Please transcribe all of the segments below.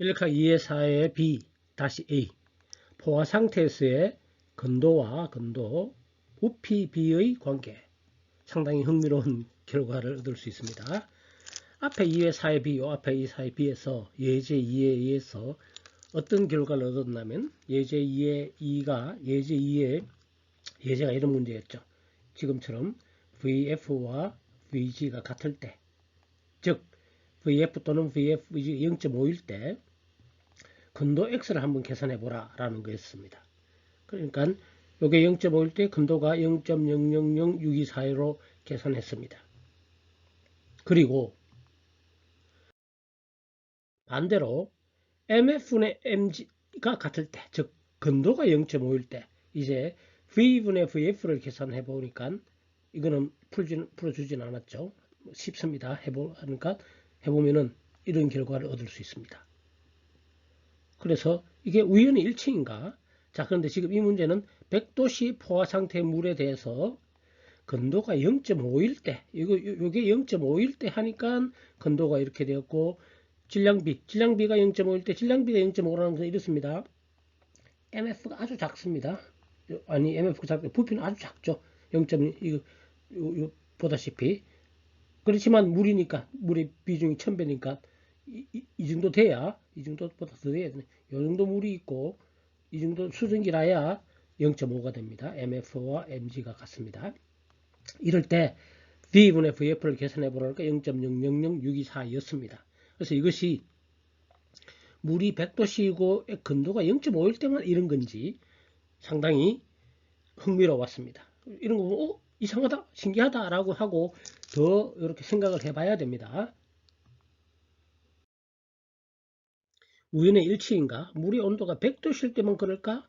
1력학 2의 4의 B 다시 A 포화 상태에서의 건도와 건도 부피 B의 관계 상당히 흥미로운 결과를 얻을 수 있습니다. 앞에 2의 4의 B, 앞에 2의 4의 B에서 예제 2에 의해서 어떤 결과를 얻었냐면 예제 2의 2가 예제 2의 예제가 이런 문제였죠. 지금처럼 VF와 VG가 같을 때, 즉 VF 또는 VFG 0.5일 때 근도 X를 한번 계산해 보라 라는 거였습니다. 그러니까 이게 0.5일 때 근도가 0.000624로 계산했습니다. 그리고 반대로 MF분의 MG가 같을 때, 즉 근도가 0.5일 때 이제 V분의 VF를 계산해 보니까 이거는 풀어주진 않았죠. 쉽습니다. 해보면은 이런 결과를 얻을 수 있습니다. 그래서 이게 우연히 일치인가? 자, 그런데 지금 이 문제는 100도씨 포화 상태의 물에 대해서 건도가 0.5일 때, 요게 0.5일 때 하니까 건도가 이렇게 되었고, 질량비가 0.5일 때, 질량비가 0.5라는 것은 이렇습니다. MF가 아주 작습니다. 아니, MF가 작고, 부피는 아주 작죠. 0. 이거 보다시피. 그렇지만 물이니까, 물의 비중이 1000배니까, 이 정도 돼야, 이 정도보다 더 돼야 되네. 이 정도 물이 있고, 이 정도 수증기라야 0.5가 됩니다. MF와 MG가 같습니다. 이럴 때 V분의 VF를 계산해 보라니까 0.000624였습니다. 그래서 이것이 물이 100도씨이고 근도가 0.5일 때만 이런 건지 상당히 흥미로웠습니다. 이런 거 보면 이상하다, 신기하다 라고 하고 더 이렇게 생각을 해봐야 됩니다. 우연의 일치인가? 물의 온도가 100도실 때만 그럴까?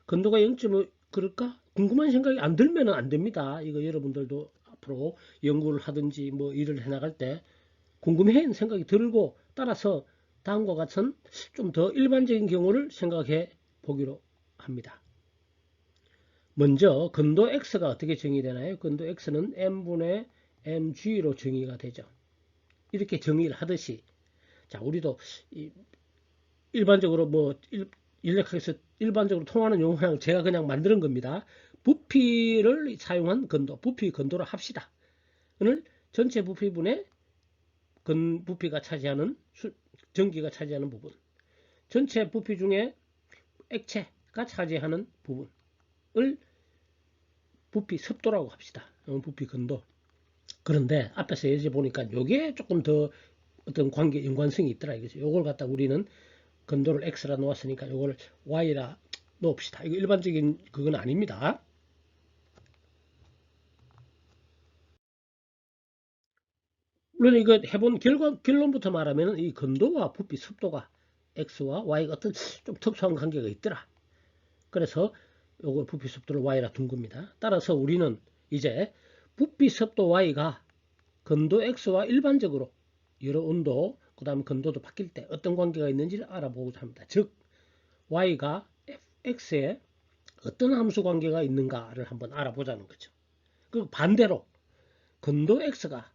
건도가 0.5 그럴까? 궁금한 생각이 안 들면 안 됩니다. 이거 여러분들도 앞으로 연구를 하든지 뭐 일을 해나갈 때 궁금해하는 생각이 들고 따라서 다음과 같은 좀 더 일반적인 경우를 생각해 보기로 합니다. 먼저 근도 X가 어떻게 정의되나요? 근도 X는 M분의 mg로 정의가 되죠. 이렇게 정의를 하듯이 자 우리도 일반적으로 뭐 인력학에서 일반적으로 통하는 용어랑 제가 그냥 만드는 겁니다. 부피를 사용한 근도, 부피 근도를 합시다. 오늘 전체 부피분의 부피가 차지하는 전기가 차지하는 부분, 전체 부피 중에 액체가 차지하는 부분을 부피 습도라고 합시다. 부피 근도. 그런데 앞에서 예제 보니까 이게 조금 더 어떤 관계 연관성이 있더라 이거죠. 이걸 갖다 우리는 근도를 x라 놓았으니까 이걸 y라 놓읍시다. 이거 일반적인 그건 아닙니다. 물론 이거 해본 결론부터 말하면 이 근도와 부피 습도가 x와 y가 어떤 좀 특수한 관계가 있더라. 그래서 요거 부피 습도를 y라 둔 겁니다. 따라서 우리는 이제 부피 습도 y가 근도 x와 일반적으로 여러 온도 그 다음에 근도도 바뀔 때 어떤 관계가 있는지를 알아보고자 합니다. 즉 y가 x에 어떤 함수 관계가 있는가를 한번 알아보자는 거죠. 그 반대로 근도 x가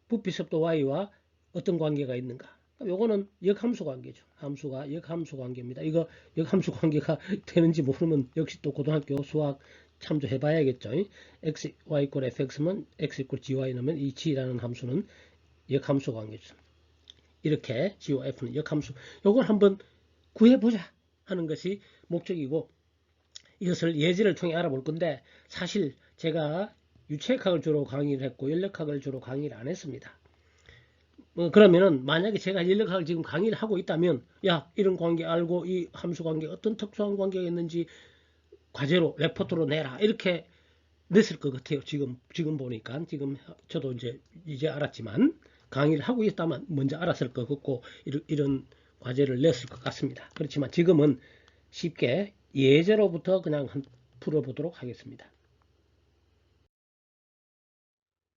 부피 습도 y와 어떤 관계가 있는가. 요거는 역함수 관계죠. 함수가 역함수 관계입니다. 이거 역함수 관계가 되는지 모르면 역시 또 고등학교 수학 참조해 봐야겠죠. x, y 이퀄 fx면 x 이퀄 gy 넣으면 이 g라는 함수는 역함수 관계죠. 이렇게 g와 f는 역함수. 요걸 한번 구해보자 하는 것이 목적이고 이것을 예제를 통해 알아볼 건데 사실 제가 유체학을 주로 강의를 했고 연력학을 주로 강의를 안 했습니다. 그러면은 만약에 제가 연력학을 지금 강의를 하고 있다면 야 이런 관계 알고 이 함수 관계 어떤 특수한 관계가 있는지 과제로 레포트로 내라 이렇게 냈을 것 같아요. 지금 보니까 지금 저도 이제 알았지만 강의를 하고 있다면 먼저 알았을 것 같고 이런 과제를 냈을 것 같습니다. 그렇지만 지금은 쉽게 예제로부터 그냥 풀어보도록 하겠습니다.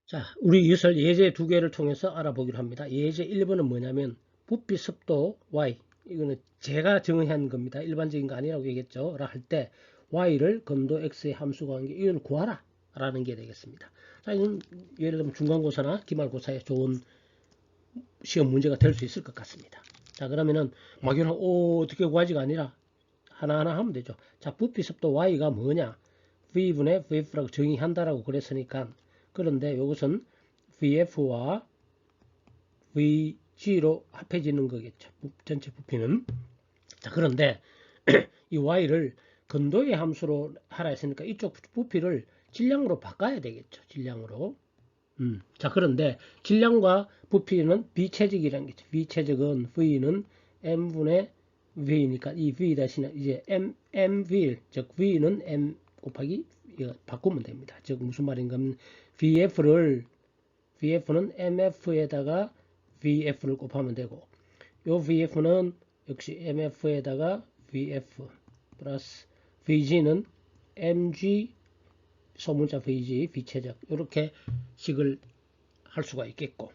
자, 우리 이것을 예제 두 개를 통해서 알아보기로 합니다. 예제 1번은 뭐냐면 부피 습도 y 이거는 제가 정의한 겁니다. 일반적인 거 아니라고 얘기했죠. 할 때 y를 근도 x의 함수 관계 이걸 구하라 라는 게 되겠습니다. 자, 이건 예를 들면 중간고사나 기말고사에 좋은 시험 문제가 될 수 있을 것 같습니다. 자, 그러면은 막연한 어떻게 구하지가 아니라 하나하나 하면 되죠. 자, 부피 습도 y가 뭐냐? v분의 vf라고 정의한다라고 그랬으니까, 그런데 이것은 vf와 vg로 합해지는 거겠죠. 전체 부피는. 자, 그런데 이 y를 근도의 함수로 하라 했으니까 이쪽 부피를 질량으로 바꿔야 되겠죠. 질량으로. 자, 그런데 질량과 부피는 비체적이라는 거죠. 비체적은 v는 m분의 v니까 이 v 대신에 이제 mv, 즉 v는 m 곱하기 이거 바꾸면 됩니다. 즉 무슨 말인가 하면 vf는 mf에다가 vf를 곱하면 되고, 요 vf는 역시 mf에다가 vf 플러스 vg는 mg 소문자 vg 비체적 이렇게 식을 할 수가 있겠고,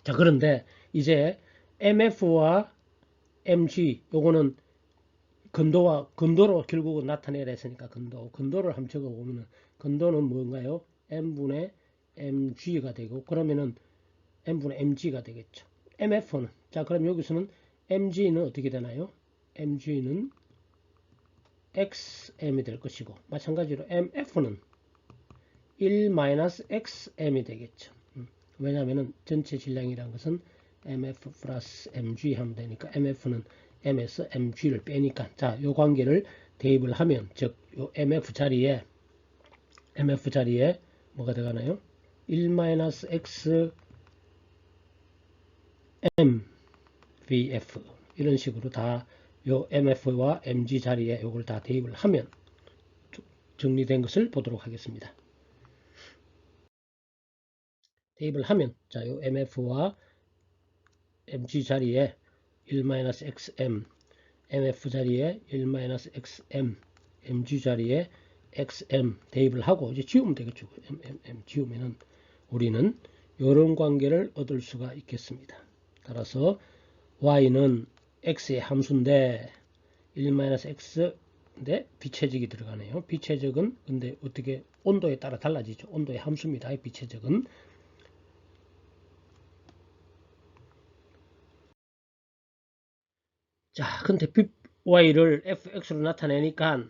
자, 그런데 이제 mf와 mg 요거는 근도로 결국은 나타내야 했으니까 근도를 한번 적어보면은 근도는 뭔가요? m분의 mg가 되고, 그러면은 m분의 mg가 되겠죠. mf는, 자, 그럼 여기서는 mg는 어떻게 되나요? mg는 xm이 될 것이고, 마찬가지로 mf는 1-xm이 되겠죠. 왜냐하면 전체 질량이란 것은 mf 플러스 mg 하면 되니까 mf는 m에서 mg를 빼니까, 자, 요 관계를 대입을 하면, 즉 요 mf 자리에 뭐가 들어가나요? 1-x m vf 이런 식으로 다 요 mf와 mg 자리에 요걸 다 대입을 하면 정리된 것을 보도록 하겠습니다. 대입을 하면, 자, 요 mf와 mg 자리에 1-xm, mf 자리에 1-xm, mg 자리에 xm 대입을 하고 이제 지우면 되겠죠. m 지우면은 우리는 이런 관계를 얻을 수가 있겠습니다. 따라서 y는 x의 함수인데 1-x인데 비체적이 들어가네요. 비체적은 근데 어떻게 온도에 따라 달라지죠. 온도의 함수입니다. 비체적은. 자, 근데 y를 fx로 나타내니까,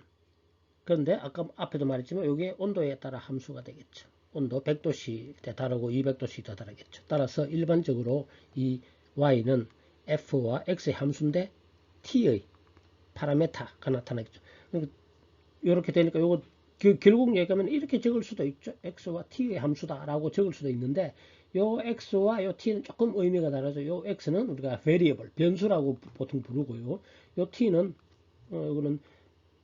그런데 아까 앞에도 말했지만 이게 온도에 따라 함수가 되겠죠. 온도 100도씨 때 다르고 200도씨 때 다르겠죠. 따라서 일반적으로 이 y는 f와 x의 함수인데 t의 파라메타가 나타나겠죠. 이렇게 되니까 이거 결국 얘기하면 이렇게 적을 수도 있죠. x와 t의 함수다라고 적을 수도 있는데, 요 x와 요 t는 조금 의미가 다르죠. 요 x는 우리가 variable, 변수라고 보통 부르고요. 요 t는 이거는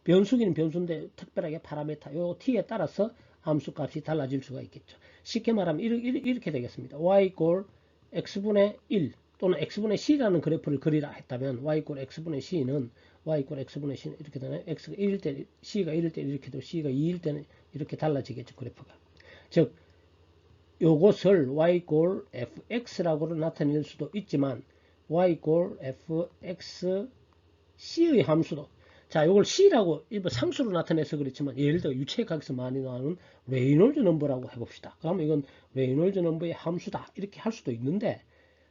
변수기는 변수인데 특별하게 파라메타, 요 t에 따라서 함수 값이 달라질 수가 있겠죠. 쉽게 말하면 이렇게 되겠습니다. y 꼴 x분의 1 또는 x분의 c라는 그래프를 그리라 했다면 y 꼴 x분의 c는 이렇게 되나요? x가 1일 때 c가 1일 때 이렇게 되고 c가 2일 때는 이렇게 달라지겠죠. 그래프가. 즉 요것을 y 꼴 fx라고 나타낼 수도 있지만 y 꼴 fx c의 함수도, 자, 이걸 c라고 일부 상수로 나타내서 그렇지만, 예를 들어 유체각에서 많이 나오는 레이놀즈 넘버라고 해봅시다. 그러면 이건 레이놀즈 넘버의 함수다 이렇게 할 수도 있는데,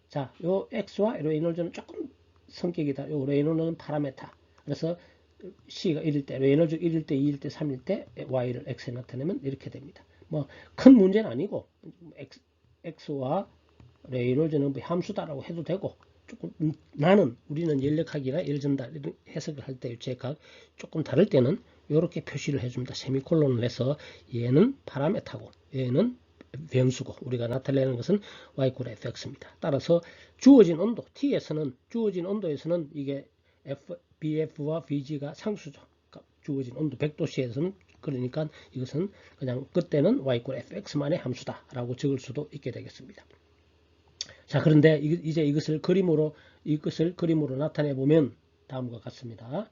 자, 요 x와 레이놀즈는 조금 성격이 다, 요 레이놀즈는 파라메타. 그래서 c가 1일 때, 레이놀즈 1일 때, 2일 때, 3일 때 y를 x에 나타내면 이렇게 됩니다. 뭐 큰 문제는 아니고 x와 레이놀즈 넘버의 함수다라고 해도 되고, 조금 우리는 연력학이나 예를 든다 이런 해석을 할 때 유체각 조금 다를 때는 이렇게 표시를 해줍니다. 세미콜론을 해서 얘는 파라메타고 얘는 변수고, 우리가 나타내는 것은 y 꼴 fx입니다. 따라서 주어진 온도 t에서는, 주어진 온도에서는 이게 bf와 vg가 상수죠. 주어진 온도 100도씨에서는, 그러니까 이것은 그냥 그때는 y 꼴 fx만의 함수다라고 적을 수도 있게 되겠습니다. 자, 그런데 이제 이것을 그림으로 나타내 보면 다음과 같습니다.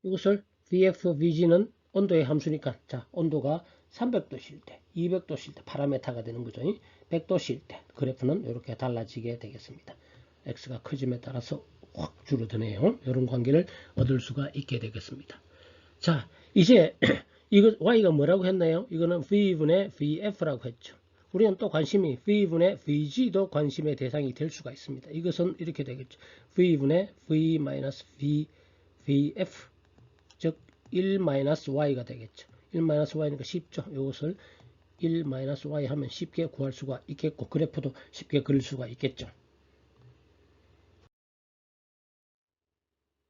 이것을 vf, vg는 온도의 함수니까, 자, 온도가 300도실 때, 200도실 때 파라메타가 되는 거죠. 100도실 때 그래프는 이렇게 달라지게 되겠습니다. x가 커짐에 따라서 확 줄어드네요. 이런 관계를 얻을 수가 있게 되겠습니다. 자, 이제 이거 y가 뭐라고 했나요? 이거는 v분의 vf라고 했죠. 우리는 또 관심이 V분의 VG도 관심의 대상이 될 수가 있습니다. 이것은 이렇게 되겠죠. V분의 V-V VF 즉 1-Y가 되겠죠. 1-Y니까 쉽죠. 이것을 1-Y 하면 쉽게 구할 수가 있겠고 그래프도 쉽게 그릴 수가 있겠죠.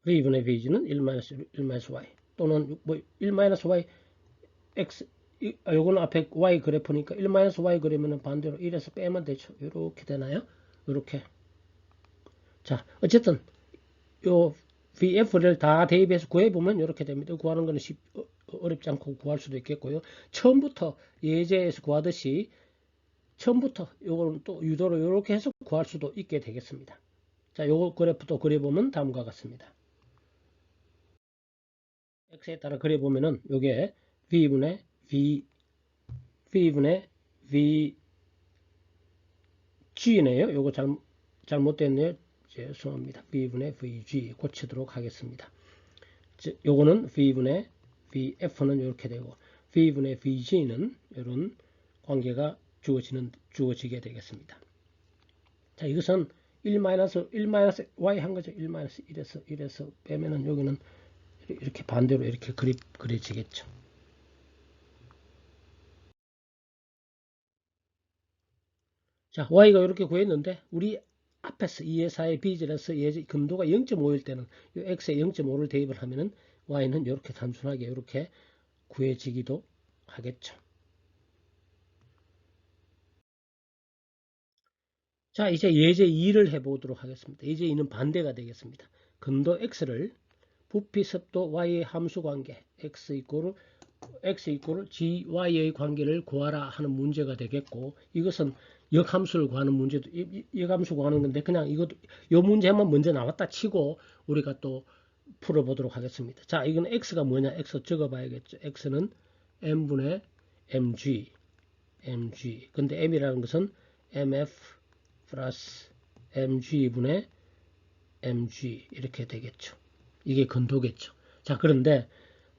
V분의 VG는 1-Y 또는 뭐 1-Y X 요거는 앞에 Y 그래프니까 1-Y 그리면 반대로 1에서 빼면 되죠. 이렇게 되나요? 이렇게. 자, 어쨌든 요 VF를 다 대입해서 구해보면 이렇게 됩니다. 구하는 거는 어렵지 않고 구할 수도 있겠고요. 처음부터 예제에서 구하듯이 처음부터 요거는 또 유도로 이렇게 해서 구할 수도 있게 되겠습니다. 자, 요거 그래프도 그려보면 다음과 같습니다. X에 따라 그려보면은 요게 V분의 VG네요. 요거 잘못됐네요. 죄송합니다. V분의 VG 고치도록 하겠습니다. 요거는 V분의 VF는 이렇게 되고 V분의 VG는 이런 관계가 주어지게 되겠습니다. 자, 이것은 1-Y 한 거죠. 1-1에서 빼면은 여기는 이렇게 반대로 이렇게 그려지겠죠. 자, Y가 이렇게 구했는데 우리 앞에서 2의 4의 B절에서 근도가 0.5일 때는 이 X에 0.5를 대입을 하면은 Y는 이렇게 단순하게 이렇게 구해지기도 하겠죠. 자, 이제 예제 2를 해보도록 하겠습니다. 예제 2는 반대가 되겠습니다. 근도 X를 부피 습도 Y의 함수 관계 X 이꼬르 GY의 관계를 구하라 하는 문제가 되겠고 이것은 역함수를 구하는 문제도 역함수 구하는 건데 그냥 이것도 요 문제만 먼저 나왔다 치고 우리가 또 풀어보도록 하겠습니다. 자, 이건 X가 뭐냐? X 적어봐야겠죠. X는 M분의 MG 근데 M이라는 것은 MF 플러스 MG분의 MG 이렇게 되겠죠. 이게 근도겠죠. 자, 그런데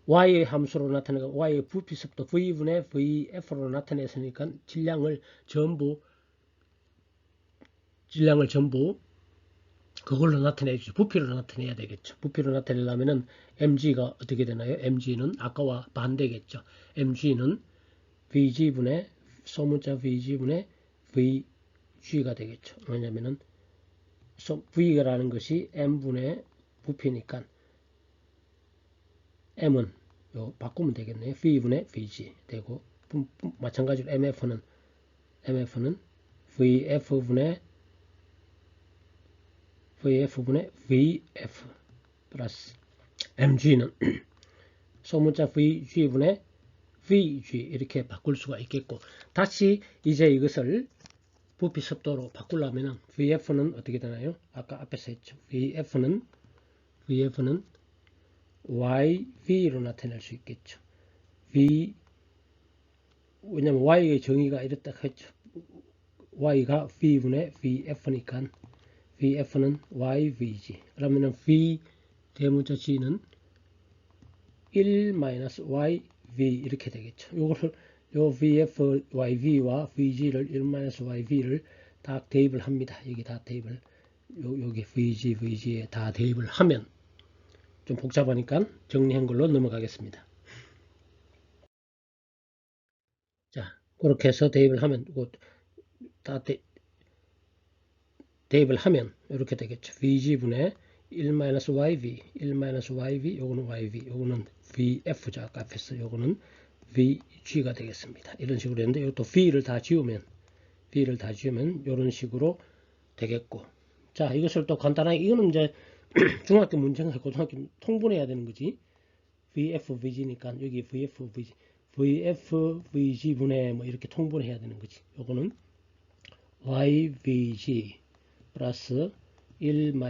Y의 함수로 나타내고 Y의 부피습도 V분의 VF로 나타냈으니까 질량을 전부 그걸로 나타내주죠. 부피로 나타내야 되겠죠. 부피로 나타내려면은 mg가 어떻게 되나요? mg는 아까와 반대겠죠. mg는 vg분의 소문자 vg분의 vg가 되겠죠. 왜냐면은 v라는 것이 m분의 부피니까 m은 요 바꾸면 되겠네요. v분의 vg 되고 마찬가지로 mf는 vf분의 vf 플러스 mg는 소문자 vg분의 vg 이렇게 바꿀 수가 있겠고 다시 이제 이것을 부피 습도로 바꾸려면 vf는 어떻게 되나요? 아까 앞에서 했죠. vf는 yv로 나타낼 수 있겠죠. 왜냐면 y의 정의가 이렇다 했죠. y가 v분의 vf니까 vf는 yvg 그러면은 v 대문자 g는 1-yv 이렇게 되겠죠. 요거를 요 vf yv와 vg를 1-yv를 다 대입을 합니다. 여기 다 대입을 여기 vg에 다 대입을 하면 좀 복잡하니까 정리한 걸로 넘어가겠습니다. 자, 그렇게 해서 대입을 하면 다 대입을 하면 이렇게 되겠죠. vg분의 1-yv, 요거는 yv, 요거는 vf죠. 아까 앞에서 요거는 vg가 되겠습니다. 이런 식으로 했는데 이것도 v를 다 지우면 이런 식으로 되겠고. 자, 이것을 또 간단하게 이거는 이제 중학교 문제인가 고등학교 통분해야 되는 거지. vf vg니까 여기 vf vg 분의 뭐 이렇게 통분해야 되는 거지. 요거는 yvg 플러스 1-yvf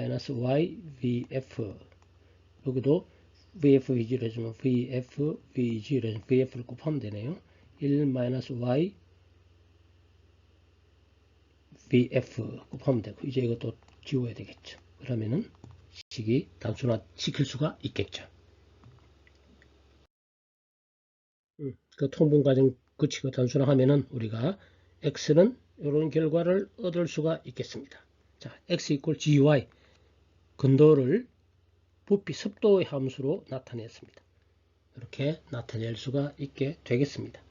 여기도 vfvg를 해주면 vfvg를 해주면 vf를 곱하면 되네요. 1-y vf 곱하면 되고 이제 이것도 지워야 되겠죠. 그러면은 식이 단순화시킬 수가 있겠죠. 그 통분 과정 거치고 단순화하면은 우리가 x는 이런 결과를 얻을 수가 있겠습니다. 자, x 이퀄 gy 근도를 부피 습도의 함수로 나타냈습니다. 이렇게 나타낼 수가 있게 되겠습니다.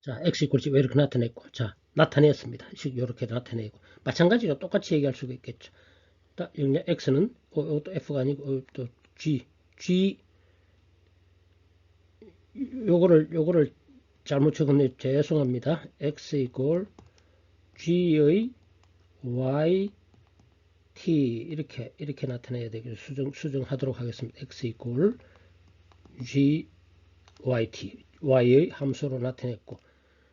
자, x 이퀄 왜 이렇게 나타냈고, 자, 나타냈습니다. 이렇게 나타내고, 마찬가지로 똑같이 얘기할 수가 있겠죠. x는 이것도 f가 아니고 또 g 요거를 잘못 적었네. 죄송합니다. x 이퀄 g의 y t 이렇게 나타내야 되겠죠. 수정하도록 하겠습니다. x 이퀄 g y t y의 함수로 나타냈고,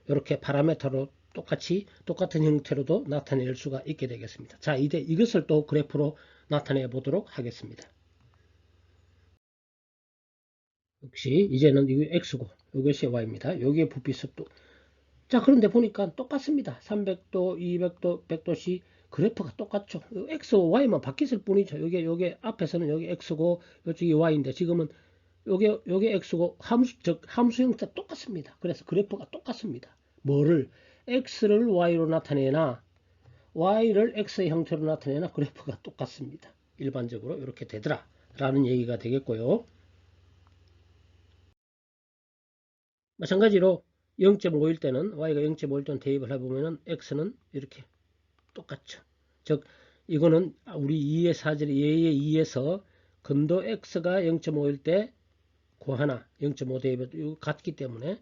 이렇게 파라메터로 똑같은 형태로도 나타낼 수가 있게 되겠습니다. 자, 이제 이것을 또 그래프로 나타내 보도록 하겠습니다. 역시 이제는 이게 x고 이것이 y입니다. 여기에 부피 습도. 자, 그런데 보니까 똑같습니다. 300도, 200도, 100도씨 그래프가 똑같죠. x와 y만 바뀌었을 뿐이죠. 요게 앞에서는 여기 x고 이쪽이 y인데 지금은 요게 x고 함수 형태 똑같습니다. 그래서 그래프가 똑같습니다. 뭐를 x를 y로 나타내나 y를 x의 형태로 나타내나 그래프가 똑같습니다. 일반적으로 이렇게 되더라 라는 얘기가 되겠고요. 마찬가지로 0.5일 때는 y가 0.5일 때는 대입을 해보면 x는 이렇게 똑같죠. 즉 이거는 우리 2의 사절 예의 2에서 근도 x가 0.5일 때 구하나 0.5 대입이 같기 때문에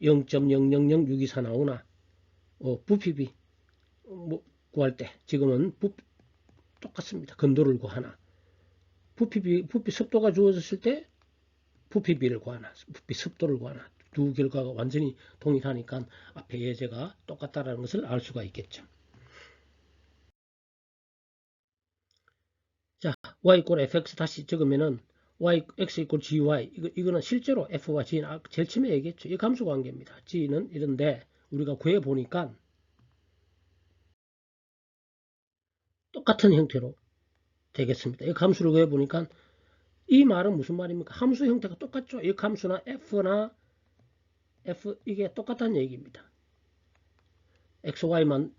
0.000624 나오나 부피비 구할 때 지금은 똑같습니다. 근도를 구하나 부피 습도가 주어졌을 때 부피비를 구하나 부피 습도를 구하나 두 결과가 완전히 동일하니까 앞에 예제가 똑같다는 것을 알 수가 있겠죠. 자, y 이퀄 fx 다시 적으면은 x 이퀄 gy 이거는 실제로 f와 g는 제일 처음에 얘기했죠. 이 함수 관계입니다. g는 이런데 우리가 구해 보니까 똑같은 형태로 되겠습니다. 이 함수를 구해 보니까 이 말은 무슨 말입니까? 함수 형태가 똑같죠. 이 함수나 f나 f 이게 똑같다는 얘기입니다. xy만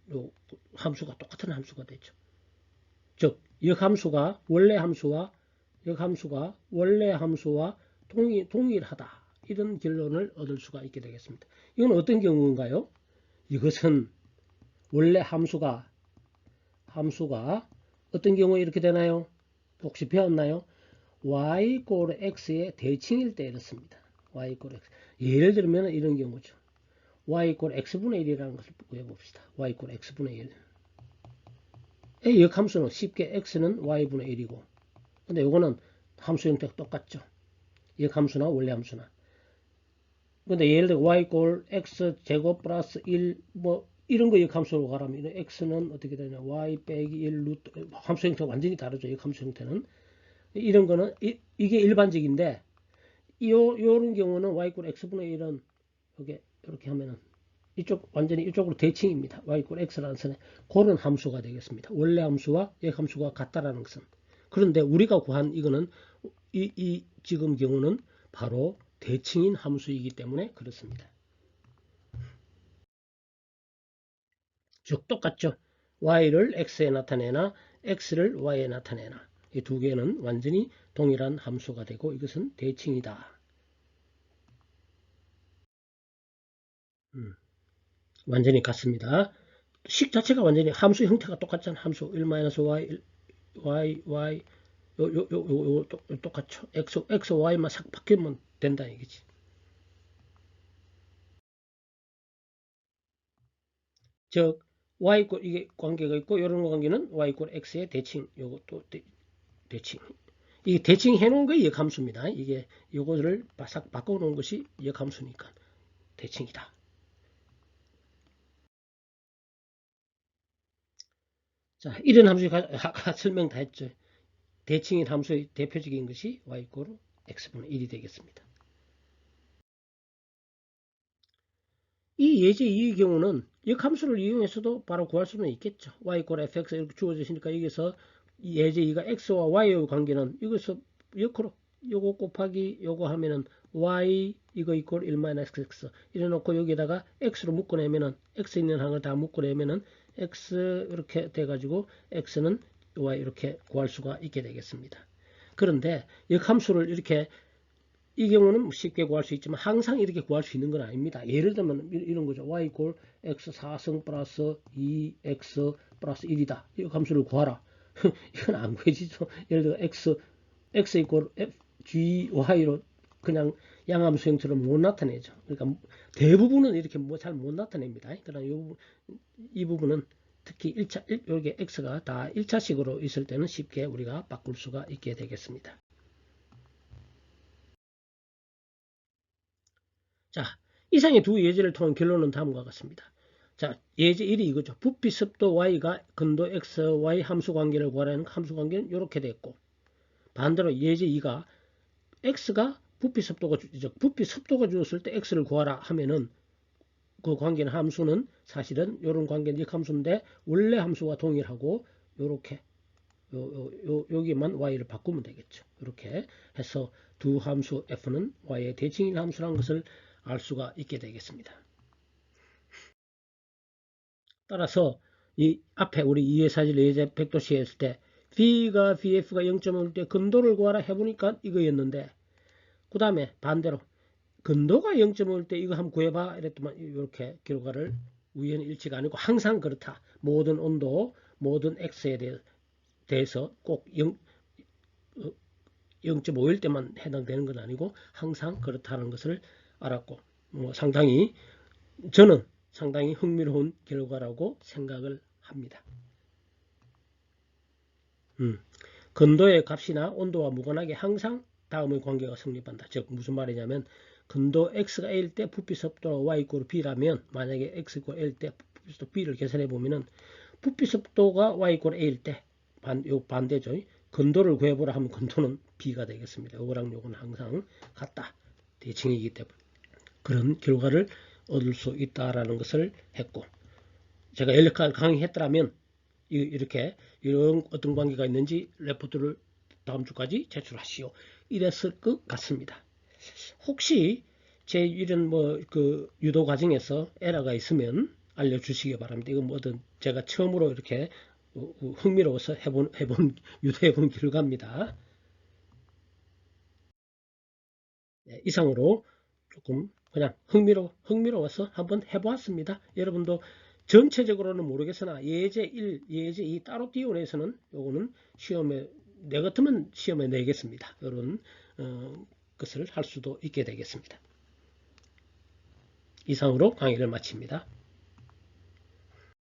함수가 똑같은 함수가 되죠. 즉, 역함수가 원래 함수와 동일하다. 이런 결론을 얻을 수가 있게 되겠습니다. 이건 어떤 경우인가요? 이것은 원래 함수가 어떤 경우에 이렇게 되나요? 혹시 배웠나요? y = x의 대칭일 때 이렇습니다. y = x. 예를 들면 이런 경우죠. y = x분의 1이라는 것을 구해봅시다. y = x분의 1. 의 역함수는 쉽게 x는 y분의 1이고 근데 요거는 함수 형태가 똑같죠. 역함수나 원래 함수나. 근데 예를 들어 y = x제곱 플러스 1 뭐 이런 거 역함수로 가라면 x는 어떻게 되냐 y 빼기 1 루트 함수 형태가 완전히 다르죠. 역함수 형태는. 이런 거는 이게 일반적인데 요런 경우는 y = x분의 1은 이렇게 하면은 완전히 이쪽으로 대칭입니다. y = x라는 선에 그런 함수가 되겠습니다. 원래 함수와 역함수가 같다라는 것은. 그런데 우리가 구한 이거는 지금 경우는 바로 대칭인 함수이기 때문에 그렇습니다. 즉 똑같죠. y를 x에 나타내나 x를 y에 나타내나 이 두 개는 완전히 동일한 함수가 되고 이것은 대칭이다. 완전히 같습니다. 식 자체가 완전히 함수 형태가 똑같잖아. 함수 1-y, y, 요 똑같죠. x, y만 싹 바뀌면 된다 이거지. 즉 y 이게 관계가 있고 이런 관계는 y = x의 대칭. 요것도 대칭. 이 대칭 해놓은 게 역함수입니다. 이게 요거를 싹 바꿔놓은 것이 역함수니까 대칭이다. 자, 이런 함수 아까 설명 다 했죠. 대칭인 함수의 대표적인 것이 y = x분의 1이 되겠습니다. 이 예제 2의 경우는 역함수를 이용해서도 바로 구할 수는 있겠죠. y = fx 이렇게 주어졌으니까 여기서 예제 2가 x와 y의 관계는 여기서 역으로 요거 곱하기 요거 하면은 y 이거 이퀄 1-x 이래 놓고 여기다가 x로 묶어내면은 x 있는 항을 다 묶어내면은 x 이렇게 돼 가지고 x는 y 이렇게 구할 수가 있게 되겠습니다. 그런데 역함수를 이렇게 이 경우는 쉽게 구할 수 있지만 항상 이렇게 구할 수 있는 건 아닙니다. 예를 들면 이런 거죠. y 이퀄 x 4승 플러스 2x 플러스 1이다. 이 함수를 구하라. 이건 안 구해지죠. 예를 들어 x 이퀄 gy로 그냥 양함수 형처럼 못 나타내죠. 그러니까 대부분은 이렇게 뭐 잘 못 나타냅니다. 그러나 이 부분은 특히 1차, 여기 x가 다 1차식으로 있을 때는 쉽게 우리가 바꿀 수가 있게 되겠습니다. 자, 이상의 두 예제를 통한 결론은 다음과 같습니다. 자, 예제 1이 이거죠. 부피 습도 y가 근도 x, y 함수 관계를 구하라는 함수 관계는 이렇게 됐고, 반대로 예제 2가 x가 부피 습도가 주었을 때 x를 구하라 하면은 그 관계는 함수는 사실은 이런 관계는 역함수인데 원래 함수와 동일하고 요렇게 여기만 y를 바꾸면 되겠죠. 이렇게 해서 두 함수 f는 y의 대칭인 함수라는 것을 알 수가 있게 되겠습니다. 따라서 이 앞에 우리 2의 사실 예제 100도씨 했을 때 V가 VF가 0.5일 때 근도를 구하라 해보니까 이거였는데 그 다음에 반대로 근도가 0.5일 때 이거 한번 구해봐 이랬더만 이렇게 결과를 우연히 일치가 아니고 항상 그렇다. 모든 온도, 모든 X에 대해서 꼭 0.5일 때만 해당되는 건 아니고 항상 그렇다는 것을 알았고 저는 상당히 흥미로운 결과라고 생각을 합니다. 근도의 값이나 온도와 무관하게 항상 다음의 관계가 성립한다. 즉 무슨 말이냐면 근도 x가 a일 때 부피 습도 y 이퀄 b라면 만약에 x 이퀄 a일 때 부피 습도 b를 계산해 보면은 부피 습도가 y 이퀄 a일 때 반대죠. 근도를 구해보라 하면 근도는 b가 되겠습니다. 요거랑 요거는 항상 같다. 대칭이기 때문에 그런 결과를 얻을 수 있다라는 것을 했고 제가 연력학을 강의했더라면 이렇게 이런 어떤 관계가 있는지 레포트를 다음 주까지 제출하시오. 이랬을 것 같습니다. 혹시 제 이런 그 유도 과정에서 에러가 있으면 알려주시기 바랍니다. 이건 뭐든 제가 처음으로 이렇게 흥미로워서 유도해본 결과입니다. 네, 이상으로 조금 그냥 흥미로워서 한번 해보았습니다. 여러분도 전체적으로는 모르겠으나 예제 1, 예제 2 따로 띄워내서는 요거는 시험에 내 같으면 시험에 내겠습니다. 이런 것을 할 수도 있게 되겠습니다. 이상으로 강의를 마칩니다.